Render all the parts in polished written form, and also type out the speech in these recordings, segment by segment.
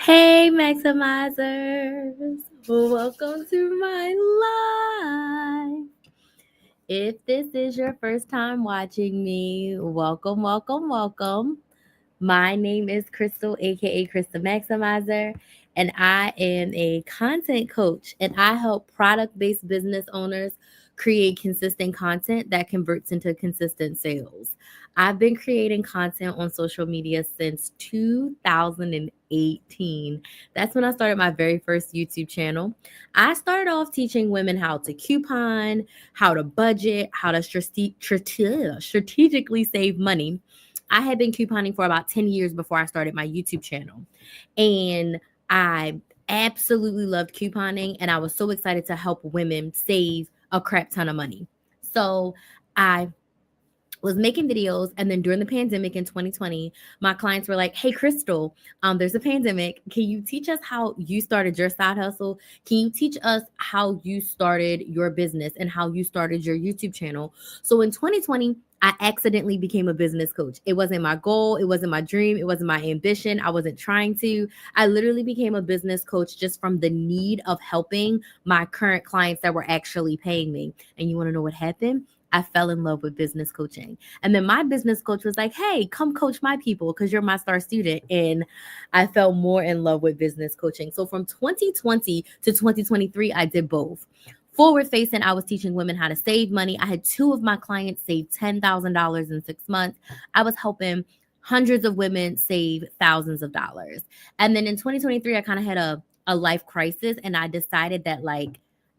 Hey, Maximizers! Welcome to my live. If this is your first time watching me, welcome, welcome, welcome. My name is Crystal, aka Crystal Maximizer, and I am a content coach and I help product based business owners create consistent content that converts into consistent sales. I've been creating content on social media since 2018. That's when I started my very first YouTube channel. I started off teaching women how to coupon, how to budget, how to strategically save money. I had been couponing for about 10 years before I started my YouTube channel. And I absolutely loved couponing and I was so excited to help women save a crap ton of money. So I was making videos, and then during the pandemic in 2020 my clients were like, hey Crystal, there's a pandemic, can you teach us how you started your side hustle? Can you teach us how you started your business and how you started your YouTube channel? So in 2020 I accidentally became a business coach. It wasn't my goal, it wasn't my dream, it wasn't my ambition, I wasn't trying to. I literally became a business coach just from the need of helping my current clients that were actually paying me. And you want to know what happened? I fell in love with business coaching. And then my business coach was like, hey, come coach my people because you're my star student. And I fell more in love with business coaching. So from 2020 to 2023, I did both. Forward facing, I was teaching women how to save money. I had two of my clients save $10,000 in 6 months. I was helping hundreds of women save thousands of dollars. And then in 2023, I kind of had a life crisis and I decided that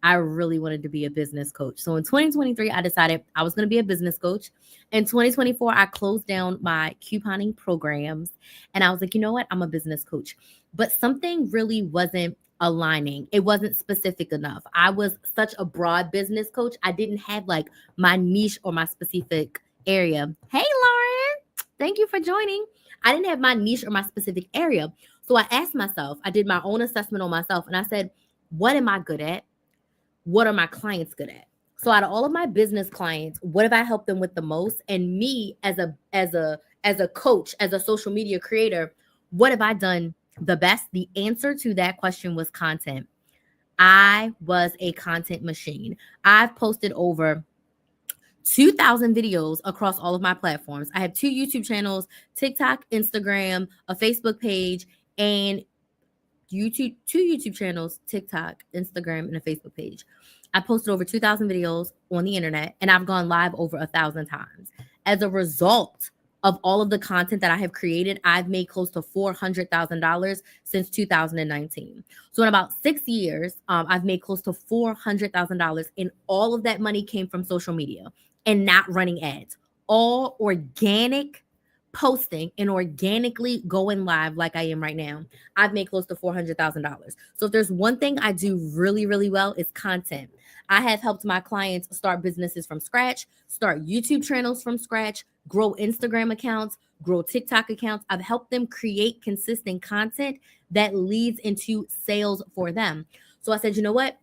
I really wanted to be a business coach. So in 2023, I decided I was going to be a business coach. In 2024, I closed down my couponing programs and I was like, you know what? I'm a business coach. But something really wasn't aligning. It wasn't specific enough. I was such a broad business coach. I didn't have my niche or my specific area. Hey, Lauren, thank you for joining. I didn't have my niche or my specific area. So I asked myself, I did my own assessment on myself and I said, what am I good at? What are my clients good at? So out of all of my business clients, what have I helped them with the most? And me as a coach, as a social media creator, what have I done the best? The answer to that question was content. I was a content machine. I've posted over 2,000 videos across all of my platforms. I have two YouTube channels, TikTok, Instagram, a Facebook page, and two YouTube channels, TikTok, Instagram, and a Facebook page. I posted over 2,000 videos on the internet and I've gone live over 1,000 times. As a result of all of the content that I have created, I've made close to $400,000 since 2019. So in about 6 years, I've made close to $400,000, and all of that money came from social media and not running ads. All organic posting and organically going live like I am right now. I've made close to $400,000. So if there's one thing I do really, really well, it's content. I have helped my clients start businesses from scratch, start YouTube channels from scratch, grow Instagram accounts, grow TikTok accounts. I've helped them create consistent content that leads into sales for them. So I said, you know what?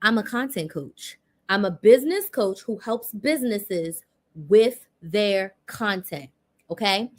I'm a content coach. I'm a business coach who helps businesses with their content. Okay.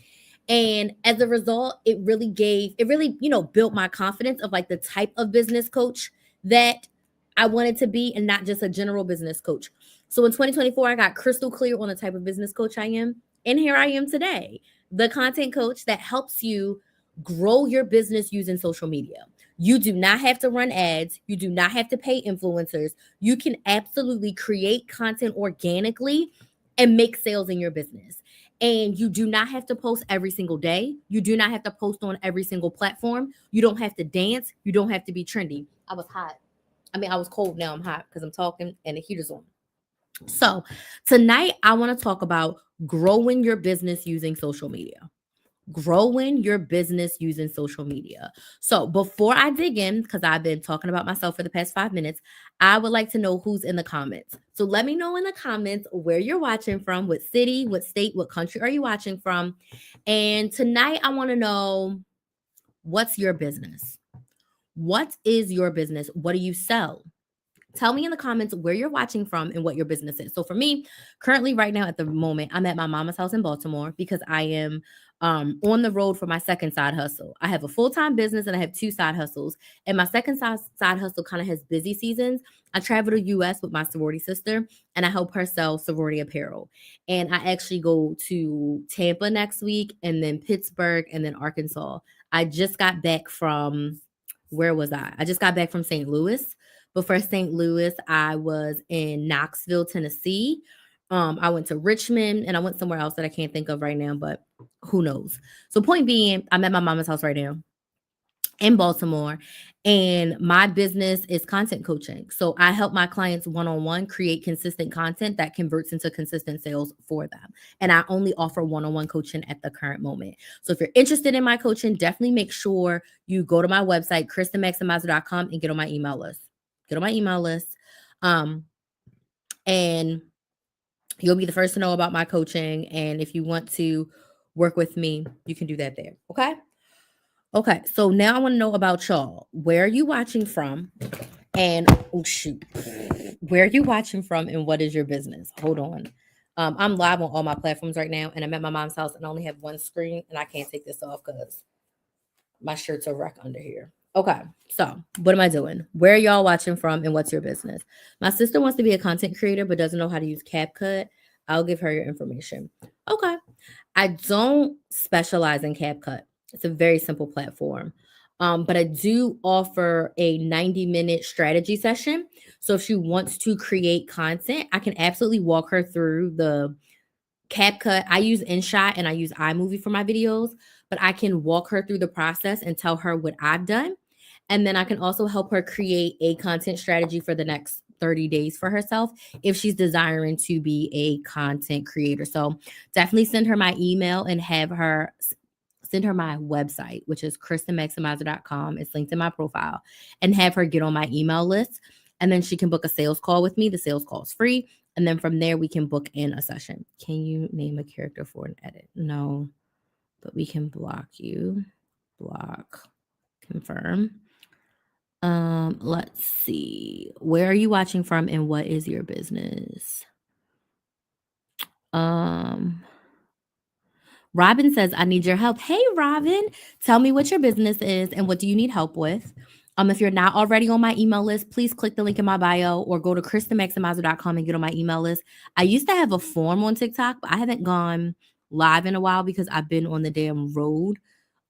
And as a result, it really, built my confidence of the type of business coach that I wanted to be and not just a general business coach. So in 2024, I got crystal clear on the type of business coach I am. And here I am today, the content coach that helps you grow your business using social media. You do not have to run ads. You do not have to pay influencers. You can absolutely create content organically and make sales in your business. And you do not have to post every single day. You do not have to post on every single platform. You don't have to dance. You don't have to be trendy. I was hot. I was cold. Now I'm hot because I'm talking and the heater's on. So tonight I want to talk about growing your business using social media. Growing your business using social media. So before I dig in, because I've been talking about myself for the past 5 minutes, I would like to know who's in the comments. So let me know in the comments where you're watching from, what city, what state, what country are you watching from? And tonight I want to know, what's your business? What is your business? What do you sell? Tell me in the comments where you're watching from and what your business is. So for me, currently right now at the moment, I'm at my mama's house in Baltimore because I am on the road for my second side hustle. I have a full-time business and I have two side hustles. And my second side hustle kind of has busy seasons. I travel to US with my sorority sister and I help her sell sorority apparel. And I actually go to Tampa next week and then Pittsburgh and then Arkansas. I just got back from where was I? I just got back from St. Louis. Before St. Louis, I was in Knoxville, Tennessee. I went to Richmond and I went somewhere else that I can't think of right now, but who knows? So, point being, I'm at my mama's house right now in Baltimore, and my business is content coaching. So I help my clients one-on-one create consistent content that converts into consistent sales for them. And I only offer one-on-one coaching at the current moment. So if you're interested in my coaching, definitely make sure you go to my website, KristenMaximizer.com, and get on my email list. Get on my email list. And you'll be the first to know about my coaching. And if you want to work with me, you can do that there. Okay. Okay, so now I want to know about y'all. Where are you watching from? And oh shoot, where are you watching from? And what is your business? Hold on. I'm live on all my platforms right now, and I'm at my mom's house, and I only have one screen, and I can't take this off because my shirt's a wreck under here. Okay, so what am I doing? Where are y'all watching from, and what's your business? My sister wants to be a content creator, but doesn't know how to use CapCut. I'll give her your information. Okay, I don't specialize in CapCut. It's a very simple platform. But I do offer a 90-minute strategy session. So if she wants to create content, I can absolutely walk her through the CapCut. I use InShot and I use iMovie for my videos, but I can walk her through the process and tell her what I've done. And then I can also help her create a content strategy for the next 30 days for herself if she's desiring to be a content creator. So definitely send her my email and have her send her my website, which is KristenMaximizer.com. It's linked in my profile, and have her get on my email list. And then she can book a sales call with me. The sales call is free. And then from there, we can book in a session. Can you name a character for an edit? No, but we can block you. Block. Confirm. Let's see. Where are you watching from and what is your business? Robin says, I need your help. Hey, Robin, tell me what your business is and what do you need help with? If you're not already on my email list, please click the link in my bio or go to KristenMaximizer.com and get on my email list. I used to have a form on TikTok, but I haven't gone live in a while because I've been on the damn road.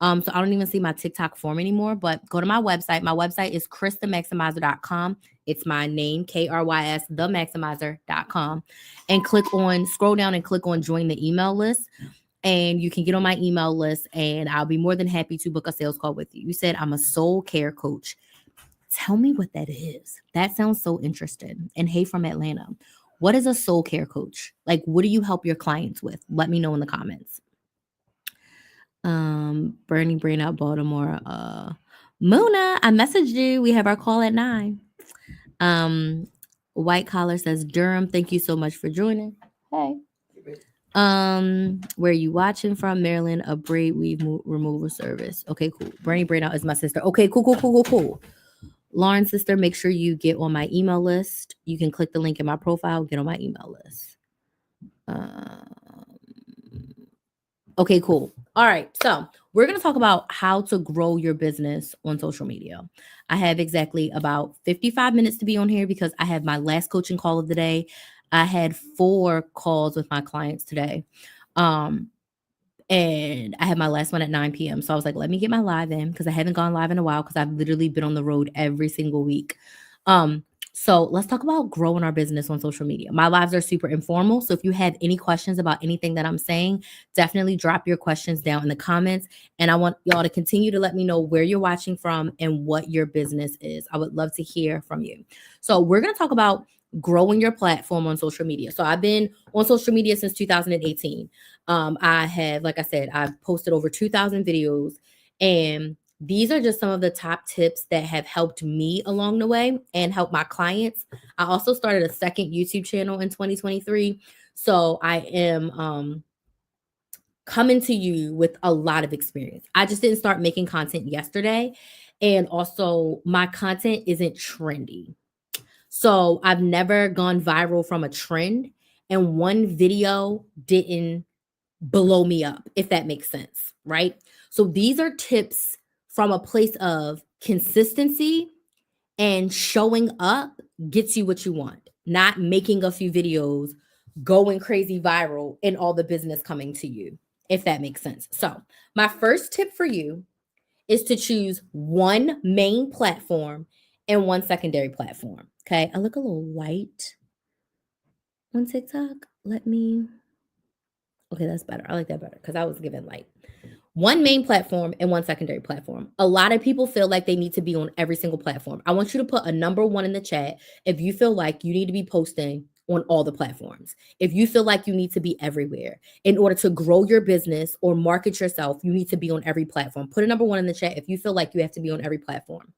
So I don't even see my TikTok form anymore, but go to my website. My website is KristenMaximizer.com. It's my name, KRYS, themaximizer.com. And scroll down and click on join the email list. And you can get on my email list and I'll be more than happy to book a sales call with you. You said I'm a soul care coach. Tell me what that is. That sounds so interesting. And hey, from Atlanta, what is a soul care coach? Like, what do you help your clients with? Let me know in the comments. Bernie Brain out Baltimore. Mona, I messaged you. We have our call at 9. White Collar says Durham. Thank you so much for joining. Hey. Where are you watching from? Maryland, a braid weave removal service. Okay, cool. Bernie Brainout is my sister. Okay, cool. Lauren's sister, make sure you get on my email list. You can click the link in my profile, get on my email list. Okay, cool. All right, so we're going to talk about how to grow your business on social media. I have exactly about 55 minutes to be on here because I have my last coaching call of the day. I had 4 calls with my clients today. And I had my last one at 9 p.m. So I was like, let me get my live in because I haven't gone live in a while because I've literally been on the road every single week. So let's talk about growing our business on social media. My lives are super informal. So if you have any questions about anything that I'm saying, definitely drop your questions down in the comments. And I want y'all to continue to let me know where you're watching from and what your business is. I would love to hear from you. So we're going to talk about growing your platform on social media. So I've been on social media since 2018. I have, like I said, I've posted over 2,000 videos, and these are just some of the top tips that have helped me along the way and help my clients. I also started a second YouTube channel in 2023. So I am coming to you with a lot of experience. I just didn't start making content yesterday. And also my content isn't trendy. So I've never gone viral from a trend, and one video didn't blow me up, if that makes sense, right? So these are tips from a place of consistency, and showing up gets you what you want, not making a few videos, going crazy viral, and all the business coming to you, if that makes sense. So, my first tip for you is to choose one main platform and one secondary platform. Okay. I look a little white on TikTok. Let me. Okay, that's better. I like that better because I was given light. One main platform and one secondary platform. A lot of people feel like they need to be on every single platform. I want you to put a number one in the chat if you feel like you need to be posting on all the platforms. If you feel like you need to be everywhere in order to grow your business or market yourself, you need to be on every platform. Put a number one in the chat if you feel like you have to be on every platform.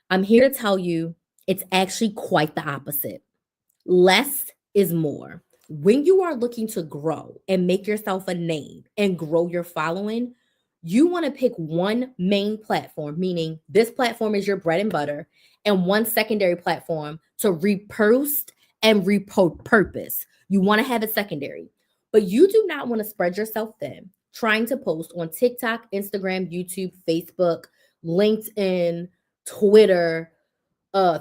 I'm here to tell you it's actually quite the opposite. Less is more. When you are looking to grow and make yourself a name and grow your following, you want to pick one main platform, meaning this platform is your bread and butter, and one secondary platform to repost and repurpose. You want to have a secondary, but you do not want to spread yourself thin trying to post on TikTok, Instagram, YouTube, Facebook, LinkedIn, Twitter,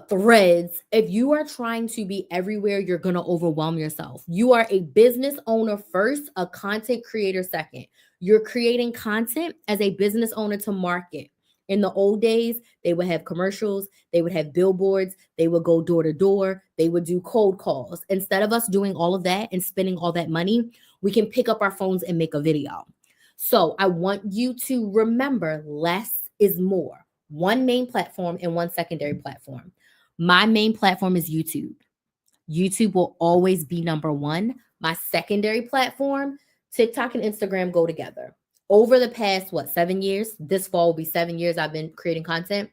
threads. If you are trying to be everywhere, you're going to overwhelm yourself. You are a business owner first, a content creator second. You're creating content as a business owner to market. In the old days, they would have commercials, they would have billboards, they would go door to door, they would do cold calls. Instead of us doing all of that and spending all that money, we can pick up our phones and make a video. So I want you to remember less is more. One main platform and one secondary platform. My main platform is YouTube. YouTube will always be number one. My secondary platform, TikTok and Instagram go together. Over the past, 7 years? This fall will be 7 years I've been creating content.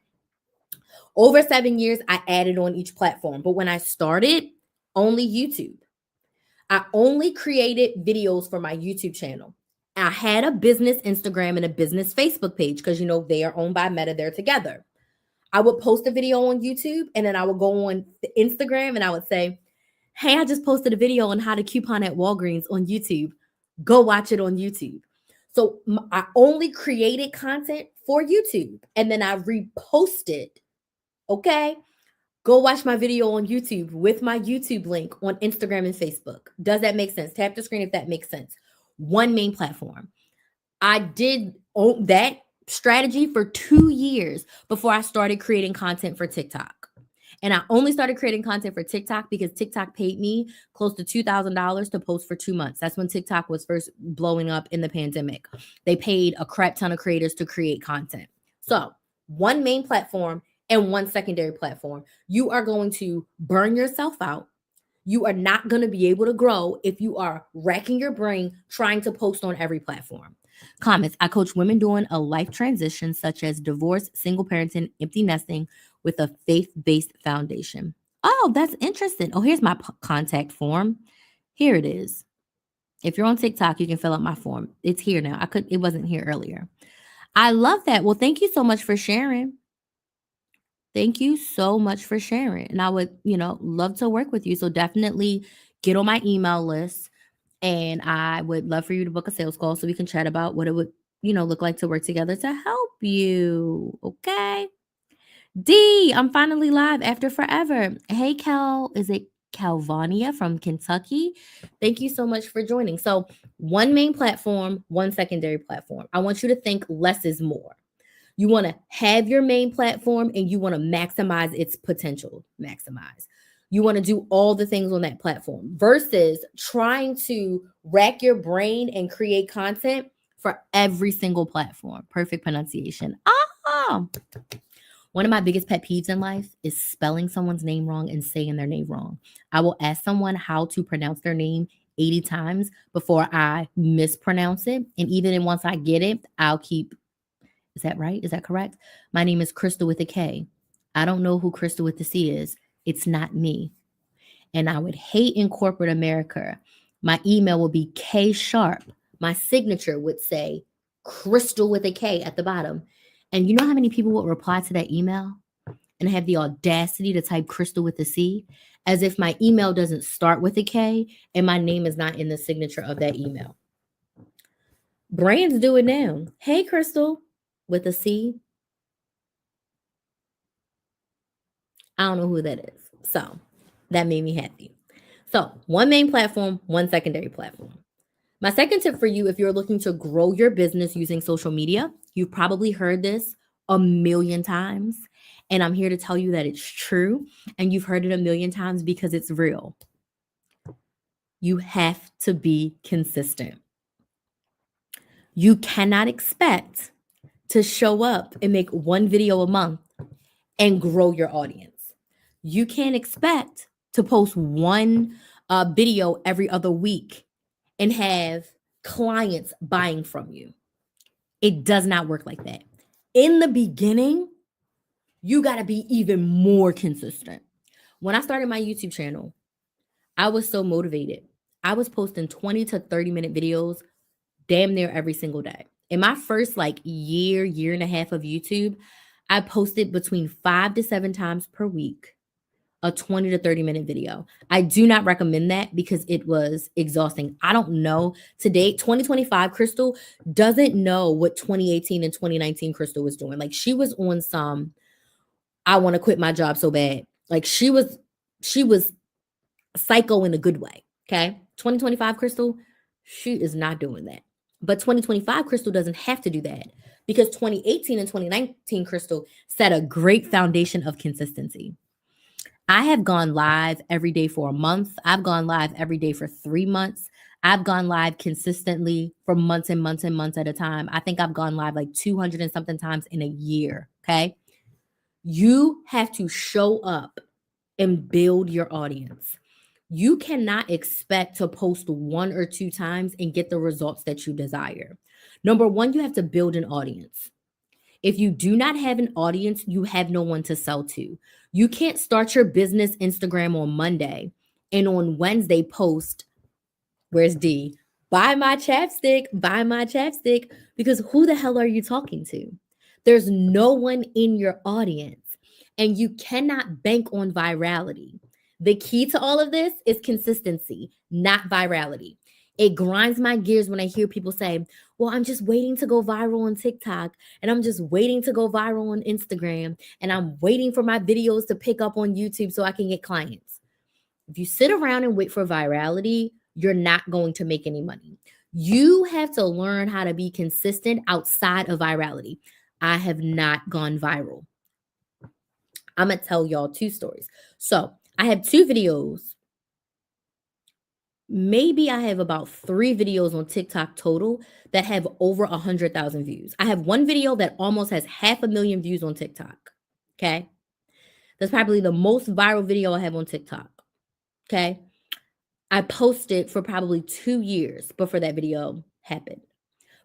Over 7 years, I added on each platform. But when I started, only YouTube. I only created videos for my YouTube channel. I had a business Instagram and a business Facebook page because, they are owned by Meta. They're together. I would post a video on YouTube and then I would go on Instagram and I would say, hey, I just posted a video on how to coupon at Walgreens on YouTube. Go watch it on YouTube. So I only created content for YouTube and then I reposted. Okay. Go watch my video on YouTube with my YouTube link on Instagram and Facebook. Does that make sense? Tap the screen if that makes sense. One main platform. I did that strategy for 2 years before I started creating content for TikTok. And I only started creating content for TikTok because TikTok paid me close to $2,000 to post for 2 months. That's when TikTok was first blowing up in the pandemic. They paid a crap ton of creators to create content. So, one main platform and one secondary platform. You are going to burn yourself out. You are not going to be able to grow if you are racking your brain trying to post on every platform. Comments. I coach women doing a life transition such as divorce, single parenting, empty nesting with a faith-based foundation. Oh, that's interesting. Oh, here's my contact form. Here it is. If you're on TikTok, you can fill out my form. It's here now. It wasn't here earlier. I love that. Well, thank you so much for sharing. Thank you so much for sharing. And I would, love to work with you. So definitely get on my email list. And I would love for you to book a sales call so we can chat about what it would, look like to work together to help you. Okay. D, I'm finally live after forever. Hey, Cal, is it Calvania from Kentucky? Thank you so much for joining. So, one main platform, one secondary platform. I want you to think less is more. You want to have your main platform and you want to maximize its potential. Maximize. You want to do all the things on that platform versus trying to rack your brain and create content for every single platform. Perfect pronunciation. One of my biggest pet peeves in life is spelling someone's name wrong and saying their name wrong. I will ask someone how to pronounce their name 80 times before I mispronounce it. And even once I get it, I'll keep. Is that right? Is that correct? My name is Crystal with a K. I don't know who Crystal with the C is. It's not me. And I would hate in corporate America. My email will be K Sharp. My signature would say Crystal with a K at the bottom. And you know how many people would reply to that email? and have the audacity to type Crystal with a C as if my email doesn't start with a K and my name is not in the signature of that email. Brands do it now. Hey, Crystal with a C. I don't know who that is. So that made me happy. So one main platform, one secondary platform. My second tip for you, if you're looking to grow your business using social media, you've probably heard this a million times. And I'm here to tell you that it's true. And you've heard it a million times because it's real. You have to be consistent. You cannot expect to show up and make one video a month and grow your audience. You can't expect to post one video every other week and have clients buying from you. It does not work like that. In the beginning, you got to be even more consistent. When I started my YouTube channel, I was so motivated. I was posting 20 to 30-minute videos damn near every single day. In my first year and a half of YouTube, I posted between 5 to 7 times per week a 20 to 30-minute video. I do not recommend that because it was exhausting. I don't know. Today, 2025 Crystal doesn't know what 2018 and 2019 Crystal was doing. Like, she was on some, I want to quit my job so bad. Like, she was psycho in a good way. Okay. 2025 Crystal, she is not doing that. But 2025 Crystal doesn't have to do that because 2018 and 2019 Crystal set a great foundation of consistency. I have gone live every day for a month. I've gone live every day for 3 months. I've gone live consistently for months and months and months at a time. I think I've gone live 200 and something times in a year. Okay. You have to show up and build your audience. You cannot expect to post 1 or 2 times and get the results that you desire. Number one, you have to build an audience. If you do not have an audience, you have no one to sell to. You can't start your business Instagram on Monday and on Wednesday post, where's D? Buy my chapstick, because who the hell are you talking to? There's no one in your audience and you cannot bank on virality. The key to all of this is consistency, not virality. It grinds my gears when I hear people say, well, I'm just waiting to go viral on TikTok and I'm just waiting to go viral on Instagram and I'm waiting for my videos to pick up on YouTube so I can get clients. If you sit around and wait for virality, you're not going to make any money. You have to learn how to be consistent outside of virality. I have not gone viral. I'm going to tell y'all 2 stories. So I have 2 videos. Maybe I have about 3 videos on TikTok total that have over 100,000 views. I have 1 video that almost has 500,000 views on TikTok. Okay. That's probably the most viral video I have on TikTok. Okay. I posted for probably 2 years before that video happened.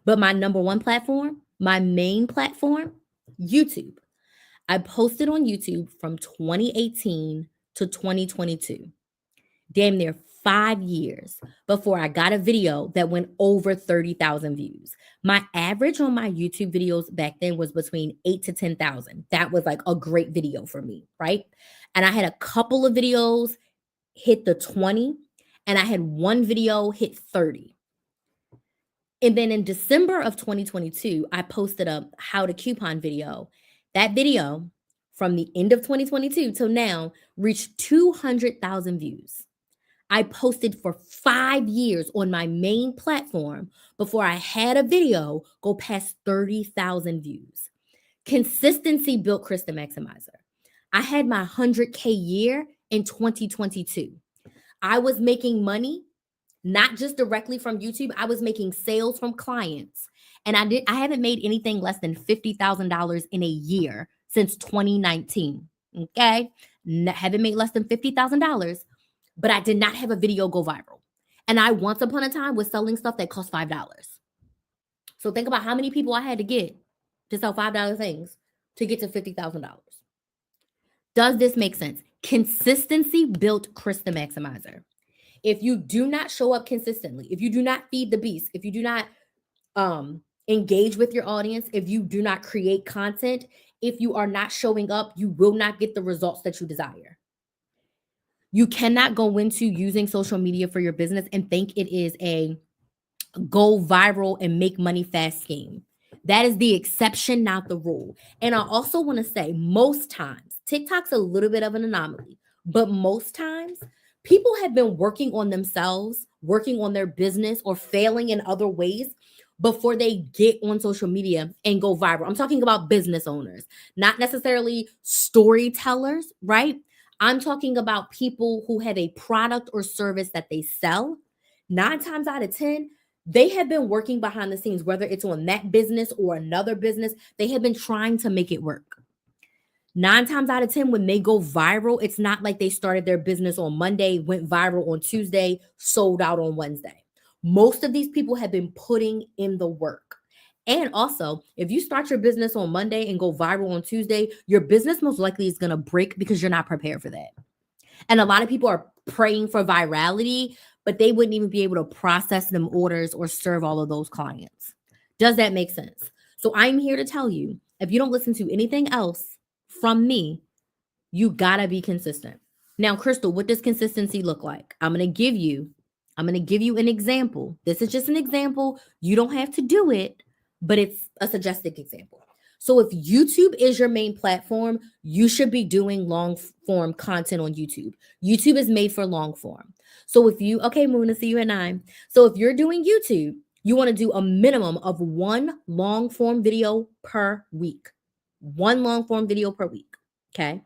But my number 1 platform, my main platform, YouTube. I posted on YouTube from 2018 to 2022. Damn near 5 years before I got a video that went over 30,000 views. My average on my YouTube videos back then was between 8 to 10,000. That was a great video for me, right? And I had a couple of videos hit the 20 and I had 1 video hit 30. And then in December of 2022, I posted a how to coupon video. That video from the end of 2022 till now reached 200,000 views. I posted for 5 years on my main platform before I had a video go past 30,000 views. Consistency built Krista Maximizer. I had my 100K year in 2022. I was making money, not just directly from YouTube. I was making sales from clients. And I haven't made anything less than $50,000 in a year since 2019. Okay? Haven't made less than $50,000. But I did not have a video go viral. And I once upon a time was selling stuff that cost $5. So think about how many people I had to get to sell $5 things to get to $50,000. Does this make sense? Consistency built Krista Maximizer. If you do not show up consistently, if you do not feed the beast, if you do not engage with your audience, if you do not create content, if you are not showing up, you will not get the results that you desire. You cannot go into using social media for your business and think it is a go viral and make money fast scheme. That is the exception, not the rule. And I also want to say, most times, TikTok's a little bit of an anomaly, but most times, people have been working on themselves, working on their business, or failing in other ways before they get on social media and go viral. I'm talking about business owners, not necessarily storytellers, right? I'm talking about people who have a product or service that they sell. 9 times out of 10, they have been working behind the scenes, whether it's on that business or another business. They have been trying to make it work. 9 times out of 10, when they go viral, it's not like they started their business on Monday, went viral on Tuesday, sold out on Wednesday. Most of these people have been putting in the work. And also, if you start your business on Monday and go viral on Tuesday, your business most likely is going to break because you're not prepared for that. And a lot of people are praying for virality, but they wouldn't even be able to process them orders or serve all of those clients. Does that make sense? So I'm here to tell you, if you don't listen to anything else from me, you gotta be consistent. Now, Crystal, what does consistency look like? I'm gonna give you an example. This is just an example. You don't have to do it, but it's a suggested example. So if YouTube is your main platform, you should be doing long form content on YouTube. YouTube is made for long form. So if you, okay, Muna, see you at 9. So if you're doing YouTube, you want to do a minimum of 1 long form video per week. 1 long form video per week. Okay.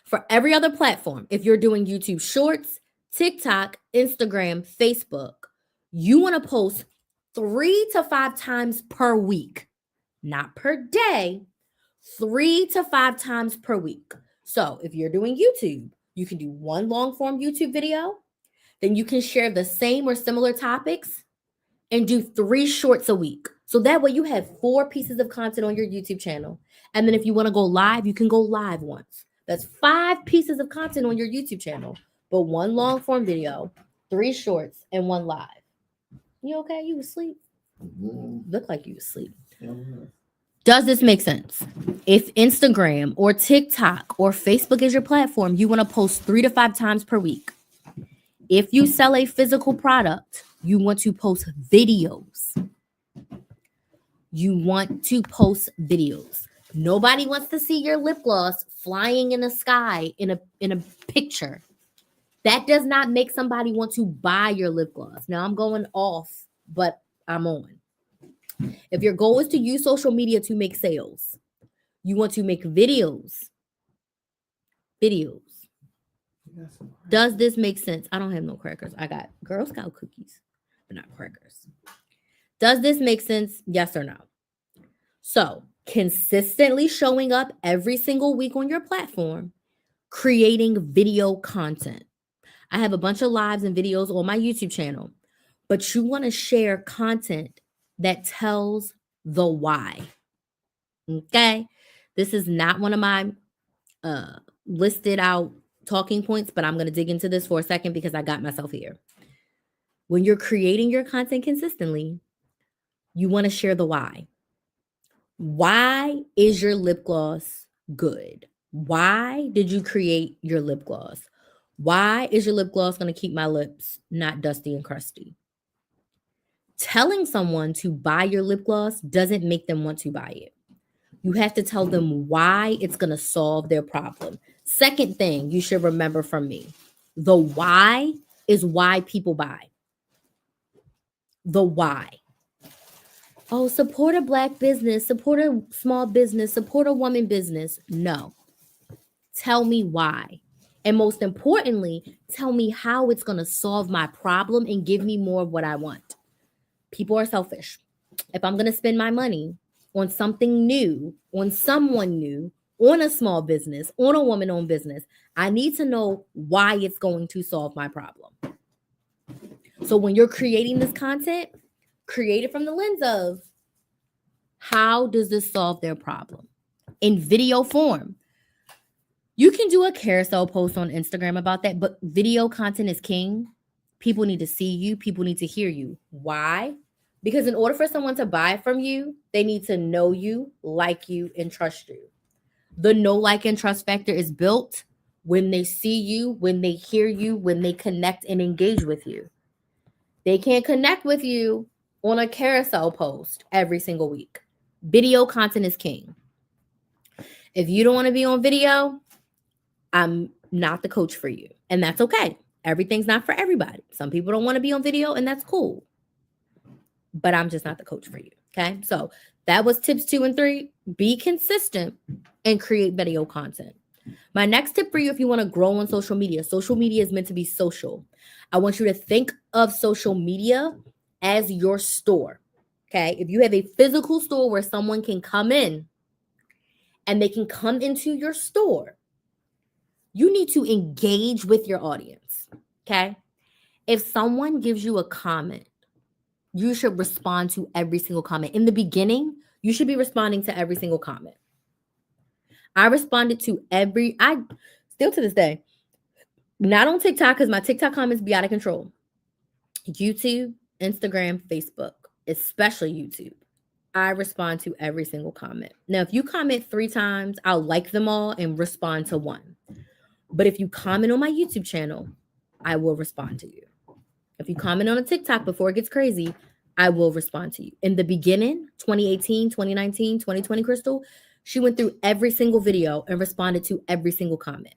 For every other platform, if you're doing YouTube Shorts, TikTok, Instagram, Facebook, you want to post 3 to 5 times per week, not per day, 3 to 5 times per week. So if you're doing YouTube, you can do 1 long form YouTube video, then you can share the same or similar topics and do 3 shorts a week. So that way you have 4 pieces of content on your YouTube channel. And then if you want to go live, you can go live once. That's 5 pieces of content on your YouTube channel, but 1 long form video, 3 shorts, and 1 live. You okay? You asleep? Look like you asleep. Does this make sense? If Instagram or TikTok or Facebook is your platform, you want to post 3 to 5 times per week. If you sell a physical product, you want to post videos. You want to post videos. Nobody wants to see your lip gloss flying in the sky in a picture. That does not make somebody want to buy your lip gloss. Now I'm going off, but I'm on. If your goal is to use social media to make sales, you want to make videos. Does this make sense? I don't have no crackers. I got Girl Scout cookies, but not crackers. Does this make sense? Yes or no? So, consistently showing up every single week on your platform, creating video content. I have a bunch of lives and videos on my YouTube channel, but you want to share content that tells the why. Okay? This is not one of my listed out talking points, but I'm going to dig into this for a second because I got myself here. When you're creating your content consistently, you want to share the why. Why is your lip gloss good? Why did you create your lip gloss? Why is your lip gloss going to keep my lips not dusty and crusty? Telling someone to buy your lip gloss doesn't make them want to buy it. You have to tell them why it's going to solve their problem. Second thing you should remember from me, the why is why people buy. The why. Oh, support a Black business, support a small business, support a woman business. No. Tell me why. And most importantly, tell me how it's going to solve my problem and give me more of what I want. People are selfish. If I'm going to spend my money on something new, on someone new, on a small business, on a woman-owned business, I need to know why it's going to solve my problem. So when you're creating this content, create it from the lens of how does this solve their problem in video form. You can do a carousel post on Instagram about that, but video content is king. People need to see you. People need to hear you. Why? Because in order for someone to buy from you, they need to know you, like you, and trust you. The know, like, and trust factor is built when they see you, when they hear you, when they connect and engage with you. They can't connect with you on a carousel post every single week. Video content is king. If you don't want to be on video, I'm not the coach for you. And that's okay. Everything's not for everybody. Some people don't want to be on video, and that's cool. But I'm just not the coach for you. Okay. So that was tips 2 and 3. Be consistent and create video content. My next tip for you, if you want to grow on social media is meant to be social. I want you to think of social media as your store. Okay. If you have a physical store where someone can come in and they can come into your store, you need to engage with your audience. Okay. If someone gives you a comment, you should respond to every single comment. In the beginning, you should be responding to every single comment. I responded to I still to this day, not on TikTok because my TikTok comments be out of control. YouTube, Instagram, Facebook, especially YouTube. I respond to every single comment. Now, if you comment 3 times, I'll like them all and respond to 1. But if you comment on my YouTube channel, I will respond to you. If you comment on a TikTok before it gets crazy, I will respond to you. In the beginning, 2018, 2019, 2020, Crystal, she went through every single video and responded to every single comment.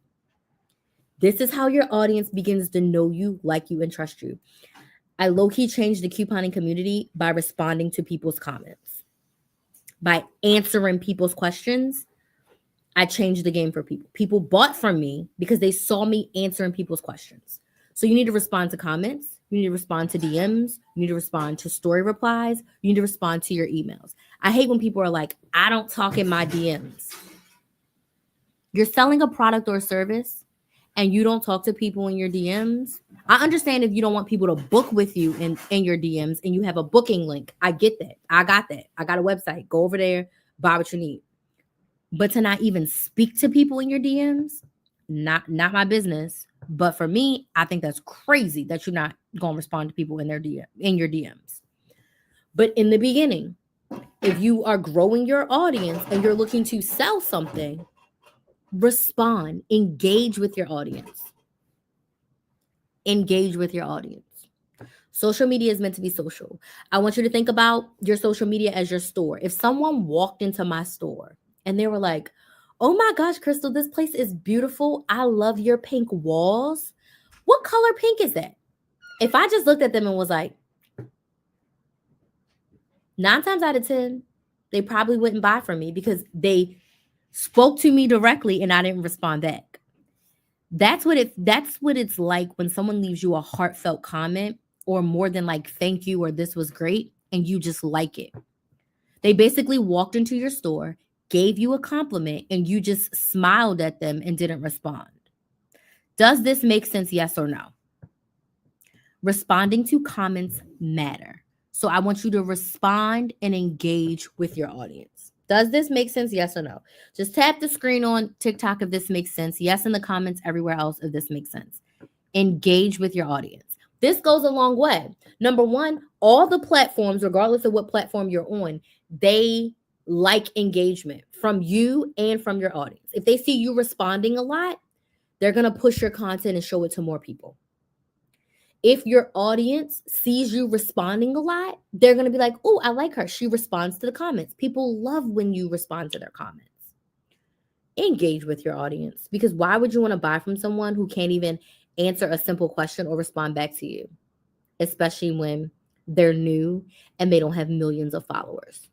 This is how your audience begins to know you, like you, and trust you. I low-key changed the couponing community by responding to people's comments. By answering people's questions, I changed the game for people. People bought from me because they saw me answering people's questions. So you need to respond to comments. You need to respond to DMs. You need to respond to story replies. You need to respond to your emails. I hate when people are like, I don't talk in my DMs. You're selling a product or a service and you don't talk to people in your DMs. I understand if you don't want people to book with you in your DMs and you have a booking link. I get that. I got that. I got a website. Go over there, buy what you need. But to not even speak to people in your DMs, not my business. But for me, I think that's crazy that you're not going to respond to people in your DMs. But in the beginning, if you are growing your audience and you're looking to sell something, respond, engage with your audience. Engage with your audience. Social media is meant to be social. I want you to think about your social media as your store. If someone walked into my store and they were like, oh my gosh, Crystal, this place is beautiful. I love your pink walls. What color pink is that? If I just looked at them and was like, 9 times out of 10, they probably wouldn't buy from me because they spoke to me directly and I didn't respond back. That's what it's like when someone leaves you a heartfelt comment or more than like, thank you, or this was great, and you just like it. They basically walked into your store, gave you a compliment, and you just smiled at them and didn't respond. Does this make sense? Yes or no? Responding to comments matter. So I want you to respond and engage with your audience. Does this make sense? Yes or no? Just tap the screen on TikTok if this makes sense. Yes in the comments everywhere else if this makes sense. Engage with your audience. This goes a long way. Number 1, all the platforms, regardless of what platform you're on, they like engagement from you and from your audience. If they see you responding a lot, they're going to push your content and show it to more people. If your audience sees you responding a lot, they're going to be like, oh, I like her. She responds to the comments. People love when you respond to their comments. Engage with your audience, because why would you want to buy from someone who can't even answer a simple question or respond back to you, especially when they're new and they don't have millions of followers?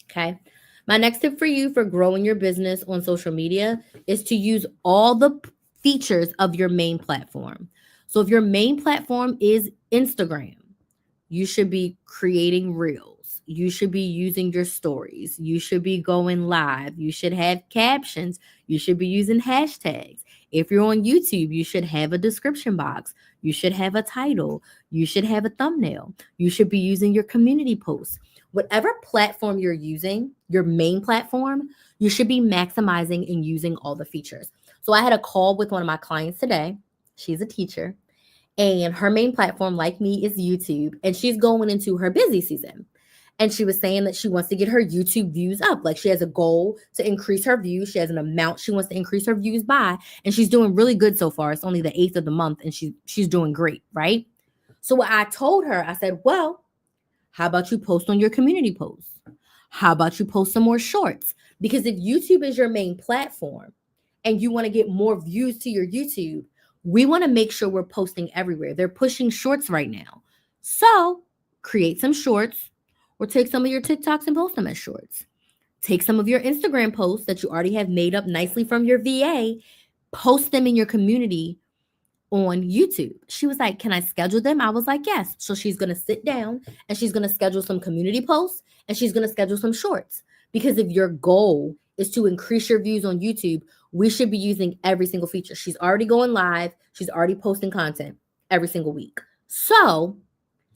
Okay. My next tip for you for growing your business on social media is to use all the features of your main platform. So if your main platform is Instagram, you should be creating reels. You should be using your stories. You should be going live. You should have captions. You should be using hashtags. If you're on YouTube, you should have a description box. You should have a title. You should have a thumbnail. You should be using your community posts. Whatever platform you're using, your main platform, you should be maximizing and using all the features. So I had a call with one of my clients today. She's a teacher. And her main platform, like me, is YouTube. And she's going into her busy season. And she was saying that she wants to get her YouTube views up. Like she has a goal to increase her views. She has an amount she wants to increase her views by. And she's doing really good so far. It's only the 8th of the month and she's doing great, right? So what I told her, I said, well, how about you post on your community posts? How about you post some more shorts? Because if YouTube is your main platform and you want to get more views to your YouTube, we want to make sure we're posting everywhere. They're pushing shorts right now. So create some shorts or take some of your TikToks and post them as shorts. Take some of your Instagram posts that you already have made up nicely from your VA, post them in your community on YouTube. She was like, can I schedule them? I was like, yes. So she's going to sit down and she's going to schedule some community posts and she's going to schedule some shorts. Because if your goal is to increase your views on YouTube, we should be using every single feature. She's already going live. She's already posting content every single week. So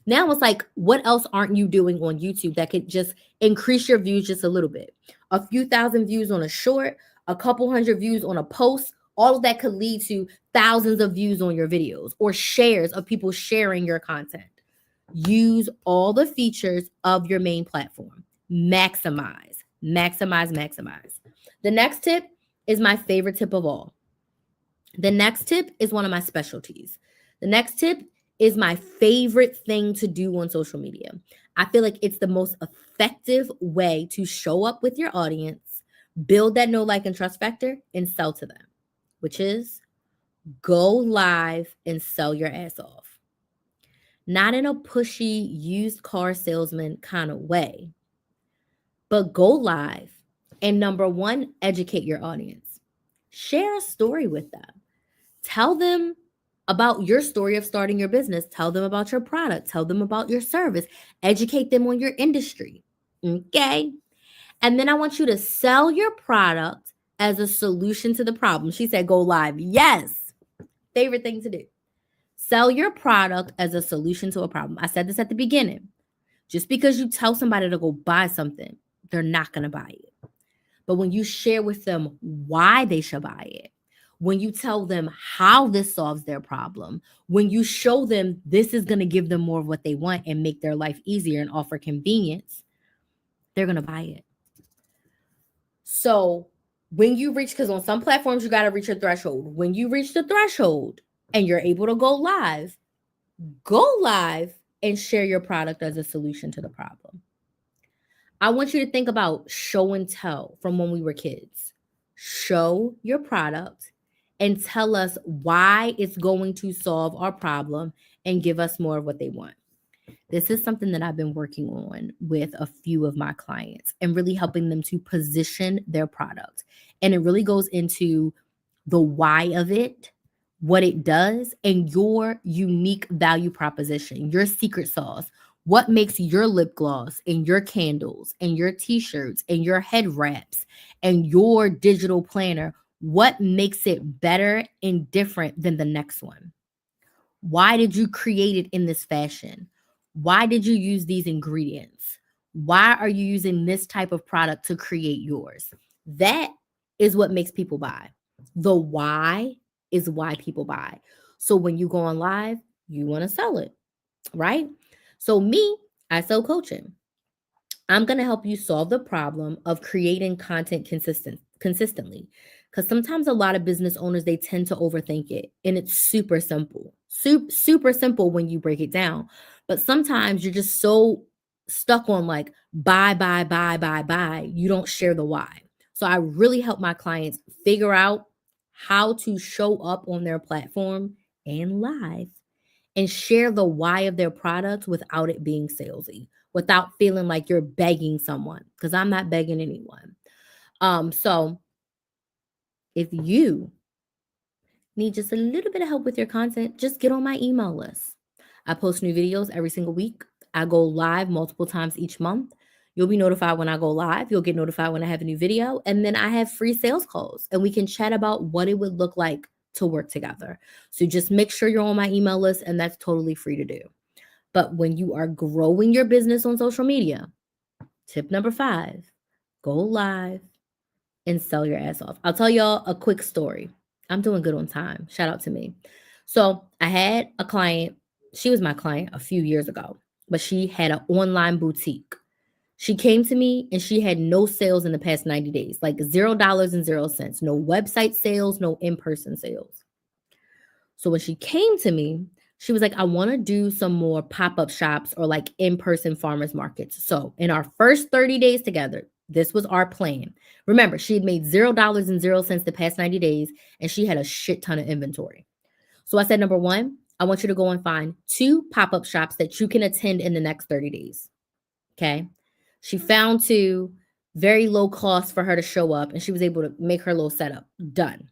now it's like, what else aren't you doing on YouTube that could just increase your views just a little bit? A few thousand views on a short, a couple hundred views on a post, all of that could lead to thousands of views on your videos or shares of people sharing your content. Use all the features of your main platform. Maximize, maximize, maximize. The next tip is my favorite tip of all. The next tip is one of my specialties. The next tip is my favorite thing to do on social media. I feel like it's the most effective way to show up with your audience, build that know, like, and trust factor, and sell to them, which is go live and sell your ass off. Not in a pushy used car salesman kind of way, but go live and number one, educate your audience. Share a story with them. Tell them about your story of starting your business. Tell them about your product. Tell them about your service. Educate them on your industry. Okay? And then I want you to sell your product as a solution to the problem. She said, go live. Yes. Favorite thing to do. Sell your product as a solution to a problem. I said this at the beginning. Just because you tell somebody to go buy something, they're not going to buy it. But when you share with them why they should buy it, when you tell them how this solves their problem, when you show them this is going to give them more of what they want and make their life easier and offer convenience, they're going to buy it. So when you reach, because on some platforms, you got to reach a threshold. When you reach the threshold and you're able to go live and share your product as a solution to the problem. I want you to think about show and tell from when we were kids. Show your product and tell us why it's going to solve our problem and give us more of what they want. This is something that I've been working on with a few of my clients and really helping them to position their product. And it really goes into the why of it, what it does, and your unique value proposition, your secret sauce. What makes your lip gloss and your candles and your t-shirts and your head wraps and your digital planner, what makes it better and different than the next one? Why did you create it in this fashion? Why did you use these ingredients? Why are you using this type of product to create yours? That is what makes people buy. The why is why people buy. So when you go on live, you want to sell it, right? So me, I sell coaching. I'm going to help you solve the problem of creating content consistently. Because sometimes a lot of business owners, they tend to overthink it. And it's super simple. Super simple when you break it down. But sometimes you're just so stuck on like buy. You don't share the why. So I really help my clients figure out how to show up on their platform and live and share the why of their product without it being salesy, without feeling like you're begging someone, because I'm not begging anyone. So if you need just a little bit of help with your content, just get on my email list. I post new videos every single week. I go live multiple times each month. You'll be notified when I go live. You'll get notified when I have a new video. And then I have free sales calls and we can chat about what it would look like to work together. So just make sure you're on my email list, and that's totally free to do. But when you are growing your business on social media, tip number 5, go live and sell your ass off. I'll tell y'all a quick story. I'm doing good on time. Shout out to me. So I had a client. She was my client a few years ago, but she had an online boutique. She came to me and she had no sales in the past 90 days, like $0 and 0 cents, no website sales, no in person sales. So when she came to me, she was like, I want to do some more pop up shops or like in person farmers markets. So in our first 30 days together, this was our plan. Remember, she had made $0 and 0 cents the past 90 days and she had a shit ton of inventory. So I said, number one, I want you to go and find 2 pop up shops that you can attend in the next 30 days. Okay. She found 2, very low cost for her to show up, and she was able to make her little setup. Done.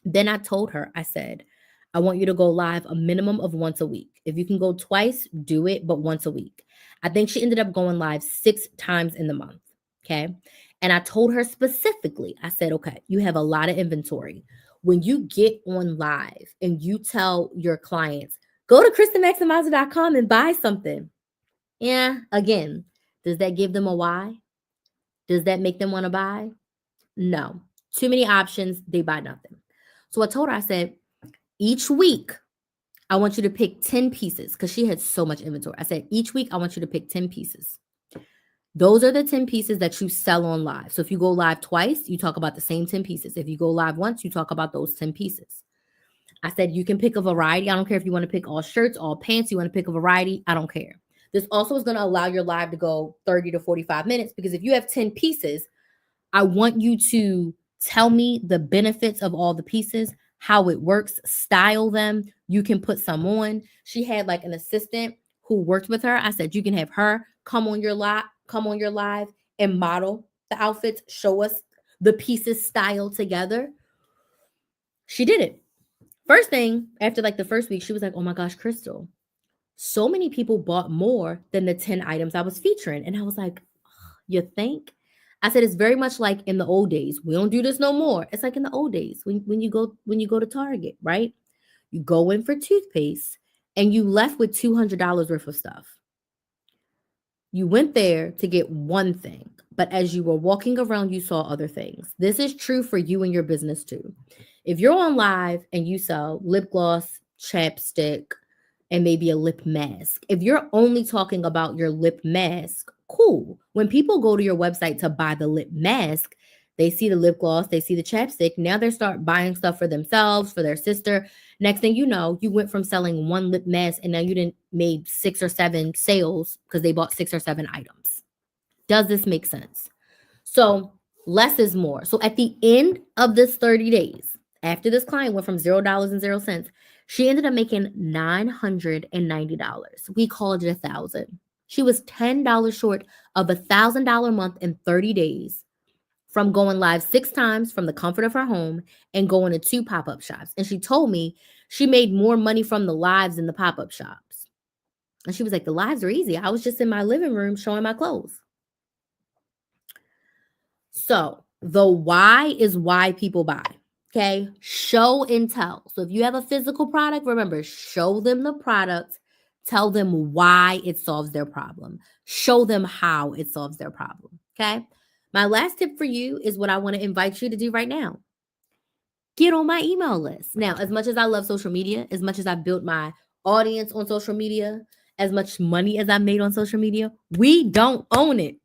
Then I told her, I said, I want you to go live a minimum of once a week. If you can go twice, do it, but once a week. I think she ended up going live 6 times in the month. Okay. And I told her specifically, I said, okay, you have a lot of inventory. When you get on live and you tell your clients, go to KristenMaximizer.com and buy something. Yeah, again, does that give them a why? Does that make them want to buy? No. Too many options, they buy nothing. So I told her, I said, each week, I want you to pick 10 pieces because she had so much inventory. I said, each week, I want you to pick 10 pieces. Those are the 10 pieces that you sell on live. So if you go live twice, you talk about the same 10 pieces. If you go live once, you talk about those 10 pieces. I said, you can pick a variety. I don't care if you want to pick all shirts, all pants, you want to pick a variety. I don't care. This also is going to allow your live to go 30 to 45 minutes because if you have 10 pieces, I want you to tell me the benefits of all the pieces, how it works, style them. You can put some on. She had like an assistant who worked with her. I said, you can have her come on your live and model the outfits, show us the pieces styled together. She did it. First thing, after like the first week, she was like, oh my gosh, Crystal, so many people bought more than the 10 items I was featuring. And I was like, you think? I said, it's very much like in the old days. We don't do this no more. It's like in the old days when you go to Target, right? You go in for toothpaste and you left with $200 worth of stuff. You went there to get one thing, but as you were walking around, you saw other things. This is true for you and your business too. If you're on live and you sell lip gloss, chapstick, and maybe a lip mask, if you're only talking about your lip mask, cool. When people go to your website to buy the lip mask, they see the lip gloss, they see the chapstick. Now they start buying stuff for themselves, for their sister. Next thing you know, you went from selling one lip mask and now you didn't made 6 or 7 sales because they bought 6 or 7 items. Does this make sense? So less is more. So at the end of this 30 days, after this client went from $0 and 0 cents, she ended up making $990. We called it $1,000. She was $10 short of $1,000 month in 30 days from going live 6 times from the comfort of her home and going to 2 pop-up shops. And she told me she made more money from the lives than the pop-up shops. And she was like, the lives are easy. I was just in my living room showing my clothes. So the why is why people buy. Okay. Show and tell. So if you have a physical product, remember, show them the product. Tell them why it solves their problem. Show them how it solves their problem. Okay. My last tip for you is what I want to invite you to do right now. Get on my email list. Now, as much as I love social media, as much as I built my audience on social media, as much money as I made on social media, we don't own it.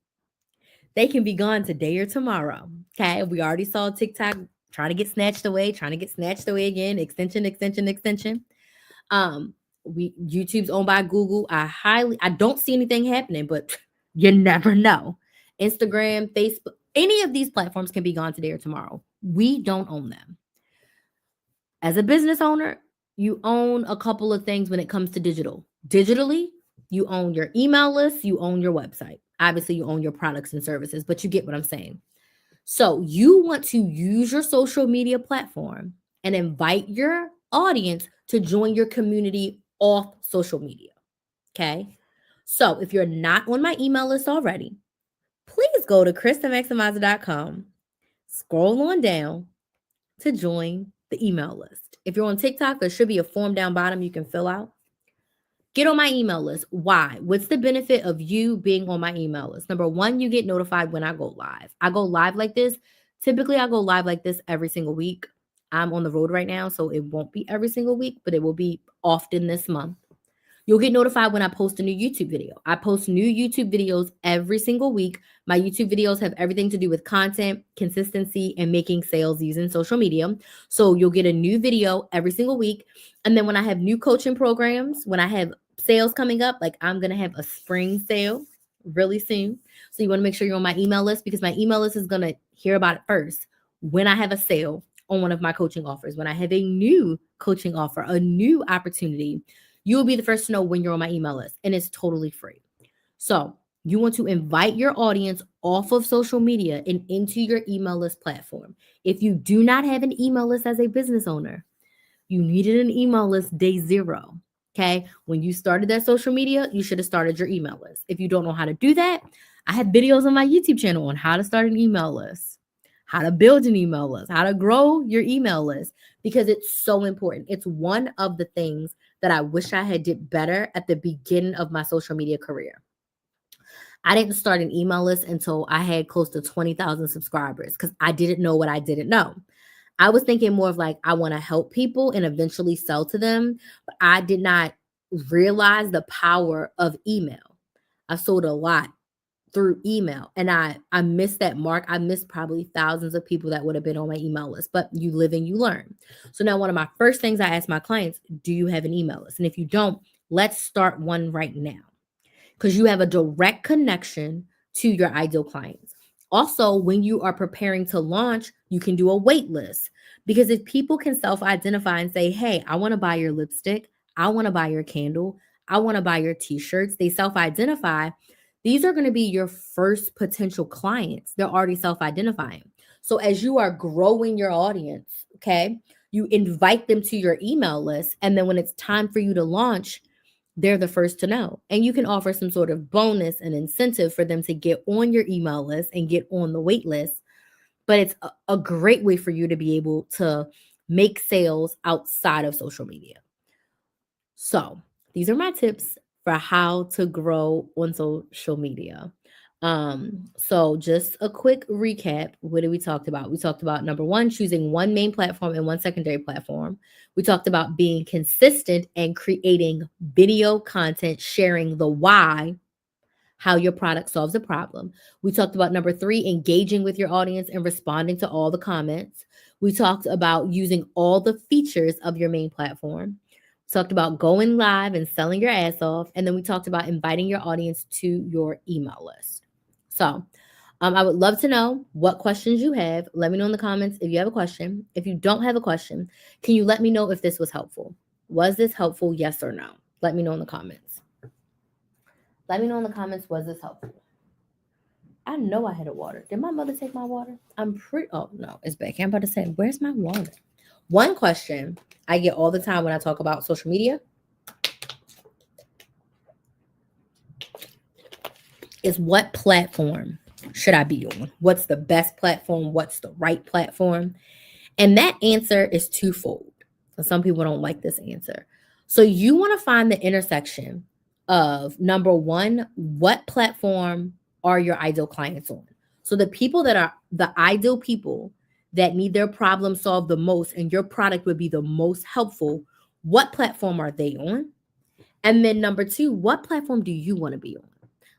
They can be gone today or tomorrow. Okay. We already saw TikTok trying to get snatched away again. Extension. YouTube's owned by Google. I don't see anything happening, but you never know. Instagram, Facebook, any of these platforms can be gone today or tomorrow. We don't own them. As a business owner, you own a couple of things when it comes to digital. Digitally, you own your email list, you own your website. Obviously, you own your products and services, but you get what I'm saying. So you want to use your social media platform and invite your audience to join your community off social media. Okay. So if you're not on my email list already, please go to KristenMaximizer.com, scroll on down to join the email list. If you're on TikTok, there should be a form down bottom you can fill out. Get on my email list. Why? What's the benefit of you being on my email list? Number one, you get notified when I go live. I go live like this. Typically, I go live like this every single week. I'm on the road right now, so it won't be every single week, but it will be often this month. You'll get notified when I post a new YouTube video. I post new YouTube videos every single week. My YouTube videos have everything to do with content, consistency, and making sales using social media. So you'll get a new video every single week. And then when I have new coaching programs, when I have sales coming up, like I'm going to have a spring sale really soon. So you want to make sure you're on my email list, because my email list is going to hear about it first when I have a sale on one of my coaching offers. When I have a new coaching offer, a new opportunity, you will be the first to know when you're on my email list, and it's totally free. So you want to invite your audience off of social media and into your email list platform. If you do not have an email list as a business owner, you needed an email list day zero. Okay. When you started that social media, you should have started your email list. If you don't know how to do that, I have videos on my YouTube channel on how to start an email list, how to build an email list, how to grow your email list, because it's so important. It's one of the things that I wish I had did better at the beginning of my social media career. I didn't start an email list until I had close to 20,000 subscribers, because I didn't know what I didn't know. I was thinking more of like, I want to help people and eventually sell to them, but I did not realize the power of email. I sold a lot through email, and I missed that mark. I missed probably thousands of people that would have been on my email list, but you live and you learn. So now one of my first things I ask my clients, do you have an email list? And if you don't, let's start one right now, because you have a direct connection to your ideal clients. Also, when you are preparing to launch, you can do a wait list, because if people can self-identify and say, hey, I want to buy your lipstick, I want to buy your candle, I want to buy your t-shirts, they self-identify, these are going to be your first potential clients. They're already self-identifying. So as you are growing your audience, okay, you invite them to your email list. And then when it's time for you to launch, they're the first to know. And you can offer some sort of bonus and incentive for them to get on your email list and get on the wait list. But it's a great way for you to be able to make sales outside of social media. So these are my tips for how to grow on social media. So just a quick recap. What did we talk about? We talked about number one, choosing one main platform and one secondary platform. We talked about being consistent and creating video content, sharing the why, how your product solves a problem. We talked about number three, engaging with your audience and responding to all the comments. We talked about using all the features of your main platform. We talked about going live and selling your ass off. And then we talked about inviting your audience to your email list. So I would love to know what questions you have. Let me know in the comments if you have a question. If you don't have a question, can you let me know if this was helpful? Was this helpful? Yes or no? Let me know in the comments. Let me know in the comments, was this helpful? I know I had a water. Did my mother take my water? Oh, no, it's back. I'm about to say, where's my water? One question I get all the time when I talk about social media is, what platform should I be on? What's the best platform? What's the right platform? And that answer is twofold. Some people don't like this answer. So you want to find the intersection of, number one, what platform are your ideal clients on? So the people that are the ideal people that need their problem solved the most and your product would be the most helpful, what platform are they on? And then number two, what platform do you want to be on?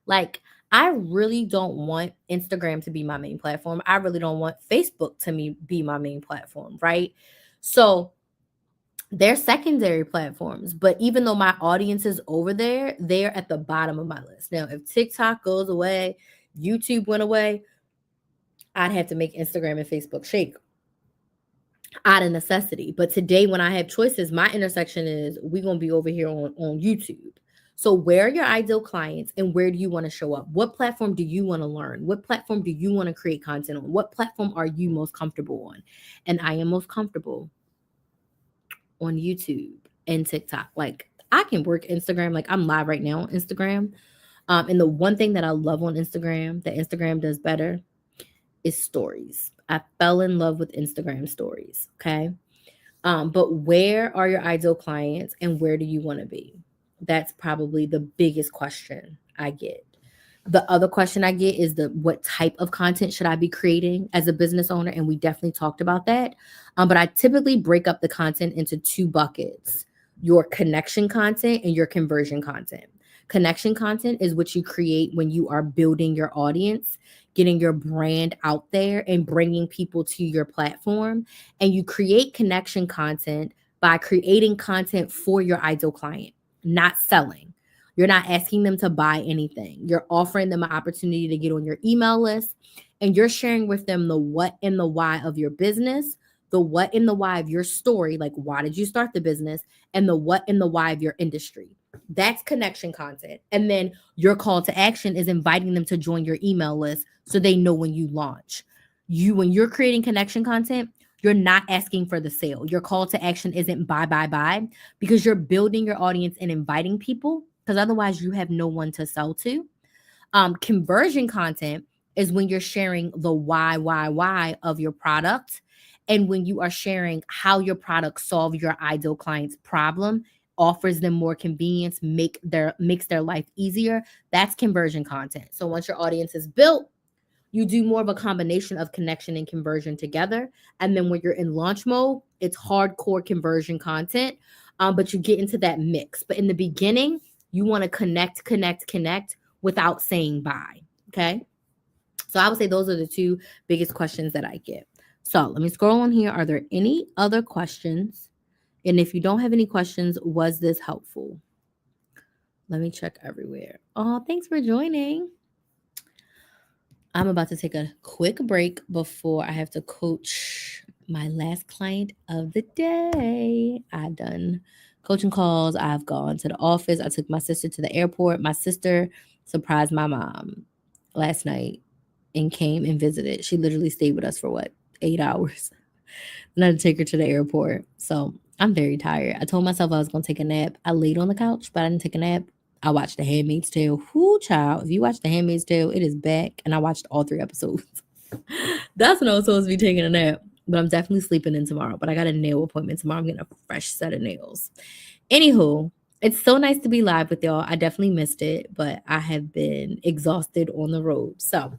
Like, I really don't want Instagram to be my main platform. I really don't want Facebook to be my main platform, right? So they're secondary platforms, but even though my audience is over there, they're at the bottom of my list. Now, if TikTok goes away, YouTube went away, I'd have to make Instagram and Facebook shake out of necessity. But today, when I have choices, my intersection is, we're going to be over here on YouTube. So where are your ideal clients and where do you want to show up? What platform do you want to learn? What platform do you want to create content on? What platform are you most comfortable on? And I am most comfortable on YouTube and TikTok. Like, I can work Instagram. Like, I'm live right now on Instagram. And the one thing that I love on Instagram, that Instagram does better, is stories. I fell in love with Instagram stories. Okay. But where are your ideal clients and where do you want to be? That's probably the biggest question I get. The other question I get is what type of content should I be creating as a business owner? And we definitely talked about that. But I typically break up the content into two buckets: your connection content and your conversion content. Connection content is what you create when you are building your audience, getting your brand out there, and bringing people to your platform. And you create connection content by creating content for your ideal client, not selling. You're not asking them to buy anything. You're offering them an opportunity to get on your email list, and you're sharing with them the what and the why of your business, the what and the why of your story, like why did you start the business, and the what and the why of your industry. That's connection content. And then your call to action is inviting them to join your email list so they know when you launch. When you're creating connection content, you're not asking for the sale. Your call to action isn't buy, buy, buy, because you're building your audience and inviting people, because otherwise you have no one to sell to. Conversion content is when you're sharing the why of your product, and when you are sharing how your product solves your ideal client's problem, offers them more convenience, makes their life easier. That's conversion content. So once your audience is built, you do more of a combination of connection and conversion together. And then when you're in launch mode, it's hardcore conversion content, but you get into that mix. But in the beginning, you want to connect without saying bye. Okay. So I would say those are the two biggest questions that I get. So let me scroll on here. Are there any other questions? And if you don't have any questions, was this helpful? Let me check everywhere. Oh, thanks for joining. I'm about to take a quick break before I have to coach my last client of the day. I've done coaching calls. I've gone to the office. I took my sister to the airport. My sister surprised my mom last night and came and visited. She literally stayed with us for 8 hours. And I had to take her to the airport. So I'm very tired. I told myself I was going to take a nap. I laid on the couch, but I didn't take a nap. I watched The Handmaid's Tale. Whoo, child. If you watch The Handmaid's Tale, it is back. And I watched all 3 episodes. That's when I was supposed to be taking a nap. But I'm definitely sleeping in tomorrow. But I got a nail appointment tomorrow. I'm getting a fresh set of nails. Anywho, it's so nice to be live with y'all. I definitely missed it. But I have been exhausted on the road. So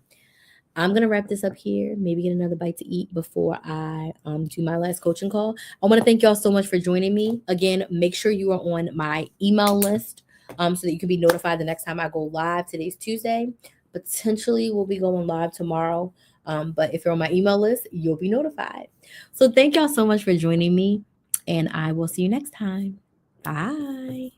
I'm going to wrap this up here, maybe get another bite to eat before I do my last coaching call. I want to thank y'all so much for joining me. Again, make sure you are on my email list so that you can be notified the next time I go live. Today's Tuesday. Potentially, we'll be going live tomorrow. But if you're on my email list, you'll be notified. So thank y'all so much for joining me, and I will see you next time. Bye.